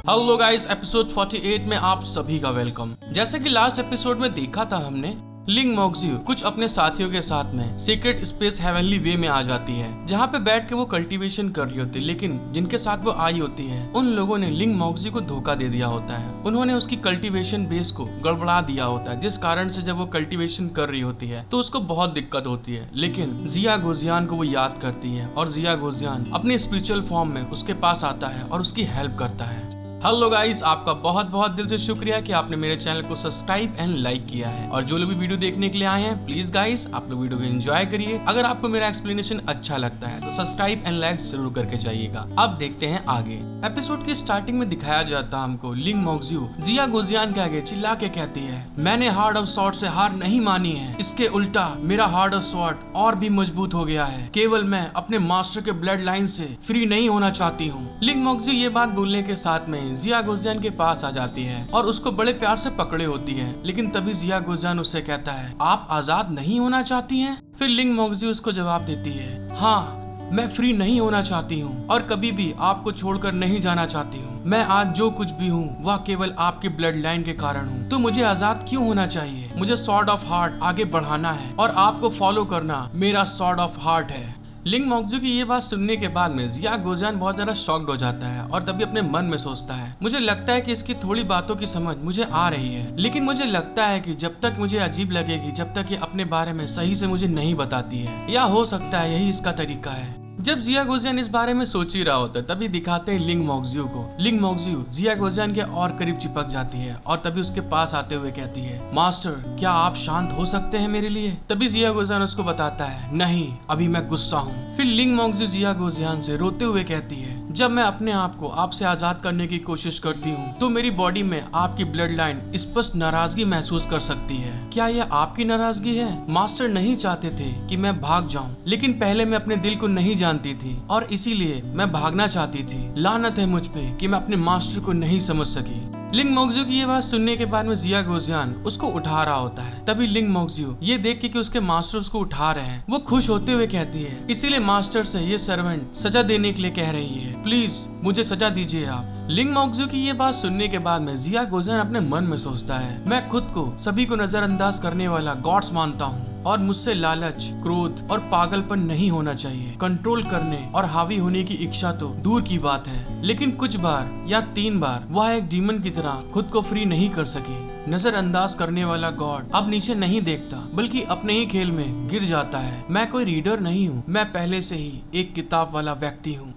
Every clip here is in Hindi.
हेलो गाइस, एपिसोड 48 में आप सभी का वेलकम। जैसे कि लास्ट एपिसोड में देखा था हमने, लिंग मोक्जिउ कुछ अपने साथियों के साथ में सीक्रेट स्पेस हेवनली वे में आ जाती है, जहाँ पे बैठ के वो कल्टीवेशन कर रही होती है। लेकिन जिनके साथ वो आई होती है उन लोगों ने लिंग मोक्जिउ को धोखा दे दिया होता है। उन्होंने उसकी कल्टीवेशन बेस को गड़बड़ा दिया होता है, जिस कारण से जब वो कल्टीवेशन कर रही होती है तो उसको बहुत दिक्कत होती है। लेकिन जिया गोजियान को वो याद करती है और जिया गोजियान अपने स्पिरिचुअल फॉर्म में उसके पास आता है और उसकी हेल्प करता है। हेलो गाइस, आपका बहुत बहुत दिल से शुक्रिया कि आपने मेरे चैनल को सब्सक्राइब एंड लाइक किया है। और जो लोग भी वीडियो देखने के लिए आए हैं, प्लीज गाइस आप लोग वीडियो को एंजॉय करिए। अगर आपको मेरा एक्सप्लेनेशन अच्छा लगता है तो सब्सक्राइब एंड लाइक जरूर करके जाइएगा। अब देखते हैं आगे। एपिसोड की स्टार्टिंग में दिखाया जाता हमको लिंग मोक्जिउ जिया गोजियान के आगे चिल्ला के कहती है, मैंने हार्ड ऑफ स्वॉर्ड से हार नहीं मानी है, इसके उल्टा मेरा हार्ड ऑफ स्वॉर्ड और भी मजबूत हो गया है। केवल मैं अपने मास्टर के ब्लड लाइन से फ्री नहीं होना चाहती हूँ। लिंग मोक्जिउ ये बात बोलने के साथ में जिया गोजियान के पास आ जाती है और उसको बड़े प्यार से पकड़े होती है। लेकिन तभी जिया गोजियान उससे कहता है, आप आजाद नहीं होना चाहती हैं? फिर लिंग मोक्जिउ उसको जवाब देती है, हाँ मैं फ्री नहीं होना चाहती हूँ और कभी भी आपको छोड़कर नहीं जाना चाहती हूँ। मैं आज जो कुछ भी हूँ वह केवल आपकी ब्लड लाइन के कारण हूँ। तो मुझे आजाद क्यों होना चाहिए? मुझे स्वॉर्ड ऑफ हार्ट आगे बढ़ाना है और आपको फॉलो करना मेरा स्वॉर्ड ऑफ हार्ट है। लिंग मोक्जिउ की ये बात सुनने के बाद में जिया गोजियान बहुत ज्यादा शॉक्ड हो जाता है और तभी अपने मन में सोचता है, मुझे लगता है कि इसकी थोड़ी बातों की समझ मुझे आ रही है, लेकिन मुझे लगता है कि जब तक मुझे अजीब लगेगी जब तक ये अपने बारे में सही से मुझे नहीं बताती है, या हो सकता है यही इसका तरीका है। जब जिया गोजियान इस बारे में सोच ही रहा होता है तभी दिखाते हैं लिंग मोक्जिउ को। लिंग मोक्जिउ जिया गोजियान के और करीब चिपक जाती है और तभी उसके पास आते हुए कहती है, मास्टर क्या आप शांत हो सकते हैं मेरे लिए? तभी जिया गोजियान उसको बताता है, नहीं अभी मैं गुस्सा हूँ। फिर लिंग मोक्जिउ जिया गोजियान से रोते हुए कहती है, जब मैं अपने आप को आपसे आजाद करने की कोशिश करती हूँ तो मेरी बॉडी में आपकी ब्लड लाइन स्पष्ट नाराजगी महसूस कर सकती है। क्या यह आपकी नाराजगी है? मास्टर नहीं चाहते थे कि मैं भाग जाऊँ, लेकिन पहले मैं अपने दिल को नहीं जानती थी और इसीलिए मैं भागना चाहती थी। लानत है मुझ पे कि मैं अपने मास्टर को नहीं समझ सकी। लिंग मोक्जिउ की ये बात सुनने के बाद में जिया गोजियान उसको उठा रहा होता है। तभी लिंग मोक्जिउ ये देख के कि उसके मास्टर उसको उठा रहे हैं, वो खुश होते हुए कहती है, इसीलिए मास्टर से ये सर्वेंट सजा देने के लिए कह रही है, प्लीज मुझे सजा दीजिए आप। लिंग मोक्जिउ की ये बात सुनने के बाद में जिया गोजियान अपने मन में सोचता है, मैं खुद को सभी को नजरअंदाज करने वाला गॉड्स मानता हूँ और मुझसे लालच, क्रोध और पागलपन नहीं होना चाहिए। कंट्रोल करने और हावी होने की इच्छा तो दूर की बात है, लेकिन कुछ बार या 3 बार वह एक डीमन की तरह खुद को फ्री नहीं कर सकी। नजरअंदाज करने वाला गॉड अब नीचे नहीं देखता बल्कि अपने ही खेल में गिर जाता है। मैं कोई रीडर नहीं हूँ, मैं पहले से ही एक किताब वाला व्यक्ति हूँ।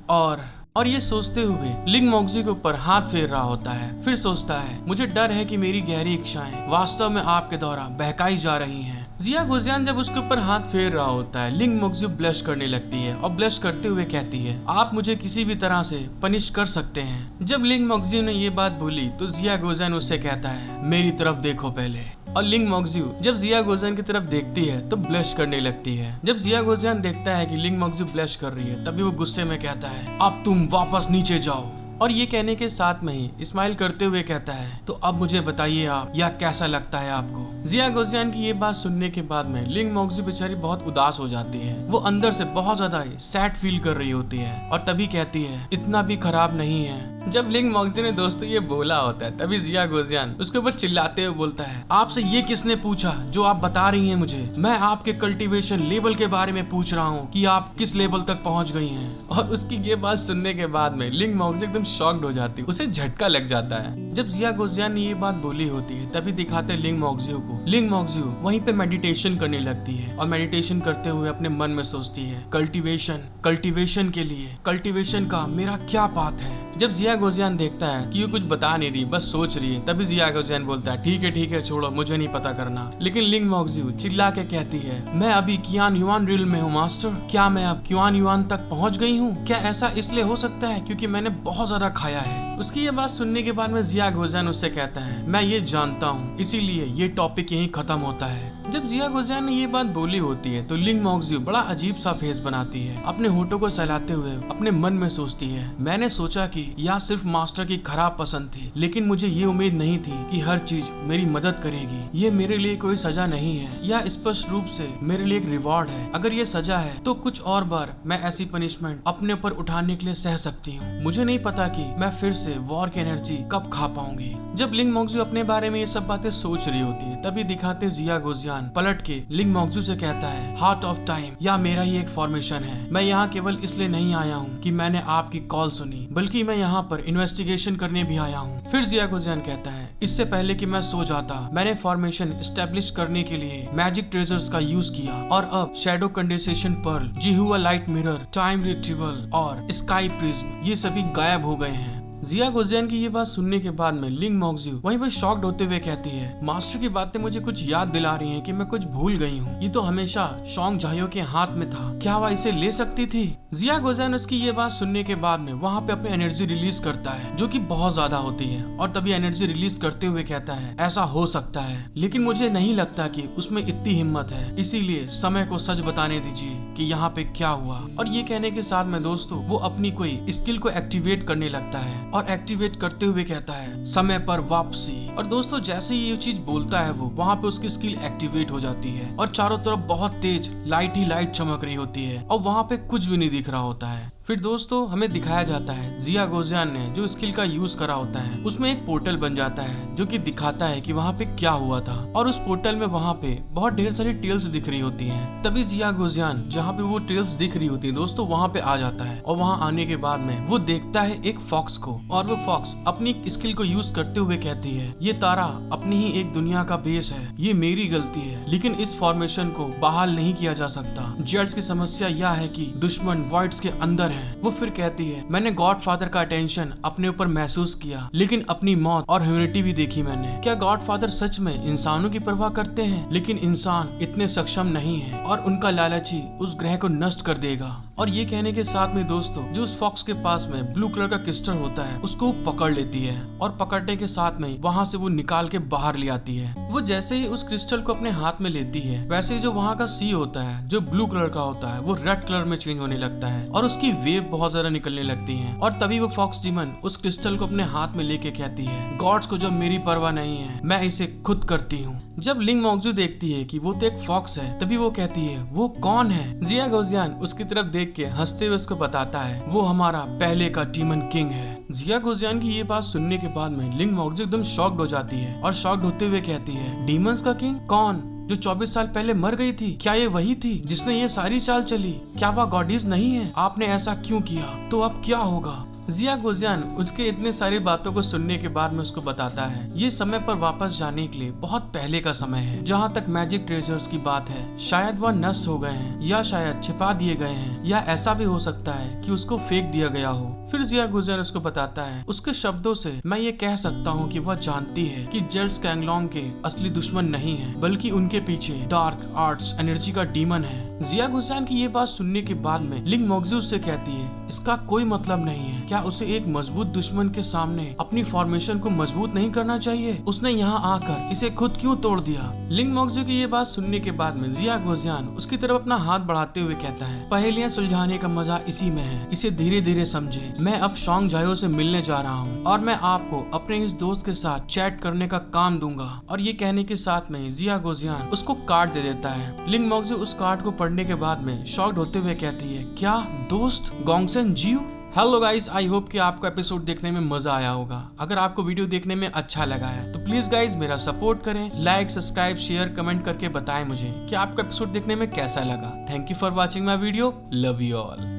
और ये सोचते हुए लिंग मोक्जिउ के ऊपर हाथ फेर रहा होता है। फिर सोचता है, मुझे डर है कि मेरी गहरी इच्छाएं वास्तव में आपके द्वारा बहकाई जा रही हैं। जिया गोजियान जब उसके ऊपर हाथ फेर रहा होता है, लिंग मोक्जिउ ब्लश करने लगती है और ब्लश करते हुए कहती है, आप मुझे किसी भी तरह से पनिश कर सकते हैं। जब लिंग मोक्जिउ ने ये बात बोली तो जिया गोजियान उससे कहता है, मेरी तरफ देखो पहले। और लिंग मोक्जिउ जब जिया गोजियान की तरफ देखती है तो ब्लश करने लगती है। जब जिया गोजियान देखता है कि लिंग मोक्जिउ ब्लश कर रही है तभी वो गुस्से में कहता है, अब तुम वापस नीचे जाओ। और ये कहने के साथ में ही स्माइल करते हुए कहता है, तो अब मुझे बताइए आप, यह कैसा लगता है आपको? जिया गोजियान की ये बात सुनने के बाद में लिंग मोक्जिउ बेचारी बहुत उदास हो जाती है। वो अंदर से बहुत ज्यादा सैड फील कर रही होती है और तभी कहती है, इतना भी खराब नहीं है। जब लिंग मोक्जिउ ने दोस्तों ये बोला होता है तभी जिया गोजियान उसके ऊपर चिल्लाते हुए बोलता है, आपसे ये किसने पूछा जो आप बता रही हैं मुझे? मैं आपके कल्टीवेशन लेवल के बारे में पूछ रहा हूँ कि आप किस लेवल तक पहुँच गई हैं। और उसकी ये बात सुनने के बाद में लिंग मोक्जिउ एकदम शॉक्ड हो जाती है, उसे झटका लग जाता है। जब जिया गोजियान ने ये बात बोली होती है तभी दिखाते हैं लिंग मोक्जिउ को। लिंग मोक्जिउ वहीं पे मेडिटेशन करने लगती है और मेडिटेशन करते हुए अपने मन में सोचती है, कल्टीवेशन के लिए कल्टीवेशन का मेरा क्या पाथ है। जब जिया गोजियान देखता है कि ये कुछ बता नहीं रही, बस सोच रही है, तभी जिया गोजियान बोलता है, ठीक है छोड़ो, मुझे नहीं पता करना। लेकिन लिंग मोक्जिउ चिल्ला के कहती है, मैं अभी क्यान युआन रिल में हूँ मास्टर। क्या मैं अब क्यान युआन तक पहुँच गई हूँ? क्या ऐसा इसलिए हो सकता है क्योंकि मैंने बहुत ज्यादा खाया है? उसकी ये बात सुनने के बाद में जिया गोजियान उससे कहता है, मैं ये जानता हूँ, इसीलिए ये टॉपिक यहीं खत्म होता है। जब जिया गोजियान ने ये बात बोली होती है तो लिंग मोक्जिउ बड़ा अजीब सा फेस बनाती है, अपने होठों को सहलाते हुए अपने मन में सोचती है, मैंने सोचा कि थी या सिर्फ मास्टर की खराब पसंद थी, लेकिन मुझे ये उम्मीद नहीं थी कि हर चीज मेरी मदद करेगी। ये मेरे लिए कोई सजा नहीं है या स्पष्ट रूप से मेरे लिए एक रिवॉर्ड है। अगर ये सजा है तो कुछ और बार मैं ऐसी पनिशमेंट अपने ऊपर उठाने के लिए सह सकती हूँ। मुझे नहीं पता कि मैं फिर से वॉर की एनर्जी कब खा पाऊंगी। जब लिंग मोक्जू अपने बारे में ये सब बातें सोच रही होती है, तभी दिखाते जिया गोजियान पलट के लिंग मोक्जू से कहता है, हार्ट ऑफ टाइम या मेरा ही एक फॉर्मेशन है। मैं यहाँ केवल इसलिए नहीं आया हूँ कि मैंने आपकी कॉल सुनी, बल्कि मैं यहाँ पर इन्वेस्टिगेशन करने भी आया हूँ। फिर जिया गोजियान कहता है, इससे पहले कि मैं सो जाता मैंने फॉर्मेशन एस्टेब्लिश करने के लिए मैजिक ट्रेजर्स का यूज किया और अब शैडो कंडेंसेशन पर्ल, जिहुआ लाइट मिरर, टाइम रिट्रीवल और स्काई प्रिज्म ये सभी गायब हो गए हैं। जिया गोजियान की ये बात सुनने के बाद में लिंग मोक्जू वहीं पर शॉक्ड होते हुए कहती है, मास्टर की बातें मुझे कुछ याद दिला रही हैं कि मैं कुछ भूल गई हूँ। ये तो हमेशा शॉन्ग झायो के हाथ में था, क्या वह इसे ले सकती थी? जिया गोजियान उसकी ये बात सुनने के बाद में वहाँ पे अपनी एनर्जी रिलीज करता है, जो कि बहुत ज्यादा होती है, और तभी एनर्जी रिलीज करते हुए कहता है, ऐसा हो सकता है, लेकिन मुझे नहीं लगता कि उसमें इतनी हिम्मत है, इसीलिए समय को सच बताने दीजिए कि यहाँ पे क्या हुआ। और ये कहने के साथ में दोस्तों वो अपनी कोई स्किल को एक्टिवेट करने लगता है और एक्टिवेट करते हुए कहता है, समय पर वापसी। और दोस्तों जैसे ही ये चीज बोलता है वो वहाँ पे उसकी स्किल एक्टिवेट हो जाती है और चारों तरफ बहुत तेज लाइट ही लाइट चमक रही होती है और वहाँ पे कुछ भी नहीं दिख रहा होता है। फिर दोस्तों हमें दिखाया जाता है जिया गोजियान ने जो स्किल का यूज करा होता है उसमें एक पोर्टल बन जाता है जो कि दिखाता है कि वहाँ पे क्या हुआ था, और उस पोर्टल में वहाँ पे बहुत ढेर सारी टेल्स दिख रही होती हैं। तभी जिया गोजियान जहाँ पे वो टेल्स दिख रही होती है दोस्तों वहाँ पे आ जाता है, और वहाँ आने के बाद में वो देखता है एक फॉक्स को, और वो फॉक्स अपनी स्किल को यूज करते हुए कहती है, ये तारा अपनी ही एक दुनिया का बेस है, ये मेरी गलती है, लेकिन इस फॉर्मेशन को बहाल नहीं किया जा सकता। जेड्स की समस्या यह है कि दुश्मन वॉइड्स के अंदर है। वो फिर कहती है, मैंने गॉडफादर का अटेंशन अपने ऊपर महसूस किया, लेकिन अपनी मौत और ह्यूमैनिटी भी देखी मैंने। क्या गॉडफादर सच में इंसानों की परवाह करते हैं? लेकिन इंसान इतने सक्षम नहीं है और उनका लालची उस ग्रह को नष्ट कर देगा। और ये कहने के साथ में दोस्तों जो उस फॉक्स के पास में ब्लू कलर का क्रिस्टल होता है उसको पकड़ लेती है, और पकड़ने के साथ में वहाँ से वो निकाल के बाहर ले आती है। वो जैसे ही उस क्रिस्टल को अपने हाथ में लेती है, वैसे ही जो वहाँ का सी होता है जो ब्लू कलर का होता है वो रेड कलर में चेंज होने लगता है और उसकी वेव बहुत ज्यादा निकलने लगती है। और तभी वो फॉक्स डीमन उस क्रिस्टल को अपने हाथ में लेके कहती है, गॉड्स को जब मेरी परवाह नहीं है मैं इसे खुद करती हूँ। जब लिंग मोक्जू देखती है कि वो तो एक फॉक्स है, तभी वो कहती है, वो कौन है? जिया गोजियान उसकी तरफ देख के हंसते हुए उसको बताता है, वो हमारा पहले का डीमन किंग है। जिया गोजियान की ये बात सुनने के बाद में लिंग मोक्जू एकदम शॉक्ड हो जाती है और शॉक्ड होते हुए कहती है, डीमंस का किंग? कौन? जो 24 साल पहले मर गई थी? क्या ये वही थी जिसने ये सारी चाल चली? क्या वह गॉडेस नहीं है? आपने ऐसा क्यों किया? तो अब क्या होगा? जिया गोजियान उसके इतने सारी बातों को सुनने के बाद में उसको बताता है, ये समय पर वापस जाने के लिए बहुत पहले का समय है। जहाँ तक मैजिक ट्रेजर्स की बात है, शायद वह नष्ट हो गए हैं या शायद छिपा दिए गए हैं, या ऐसा भी हो सकता है कि उसको फेंक दिया गया हो। फिर जिया गोजियान उसको बताता है, उसके शब्दों से मैं ये कह सकता हूँ कि वह जानती है कि जेड्स कैंगलोंग के असली दुश्मन नहीं है, बल्कि उनके पीछे डार्क आर्ट्स एनर्जी का डीमन है। जिया गोजियान की ये बात सुनने के बाद में लिंग मोक्जू से कहती है, इसका कोई मतलब नहीं है, क्या उसे एक मजबूत दुश्मन के सामने अपनी फॉर्मेशन को मजबूत नहीं करना चाहिए? उसने यहाँ आकर इसे खुद क्यों तोड़ दिया? लिंग मोक्जू की ये बात सुनने के बाद में जिया गोजियान उसकी तरफ अपना हाथ बढ़ाते हुए कहता है, पहेलियां सुलझाने का मजा इसी में है, इसे धीरे धीरे समझे। मैं अब शॉन्ग झायो से मिलने जा रहा हूँ और मैं आपको अपने इस दोस्त के साथ चैट करने का काम दूंगा। और ये कहने के साथ में जिया गोजियान उसको कार्ड दे देता है। लिंग मोक्जू उस कार्ड को पढ़ने के बाद में शॉक्ड होते हुए कहती है, क्या दोस्त गोंगसेन जियो? हेलो गाइस, आई होप कि आपको एपिसोड देखने में मजा आया होगा। अगर आपको वीडियो देखने में अच्छा लगा है तो प्लीज गाइस मेरा सपोर्ट करें, लाइक, सब्सक्राइब, शेयर, कमेंट करके बताएं मुझे कि आपको एपिसोड देखने में कैसा लगा। Thank you for watching my video, love you all.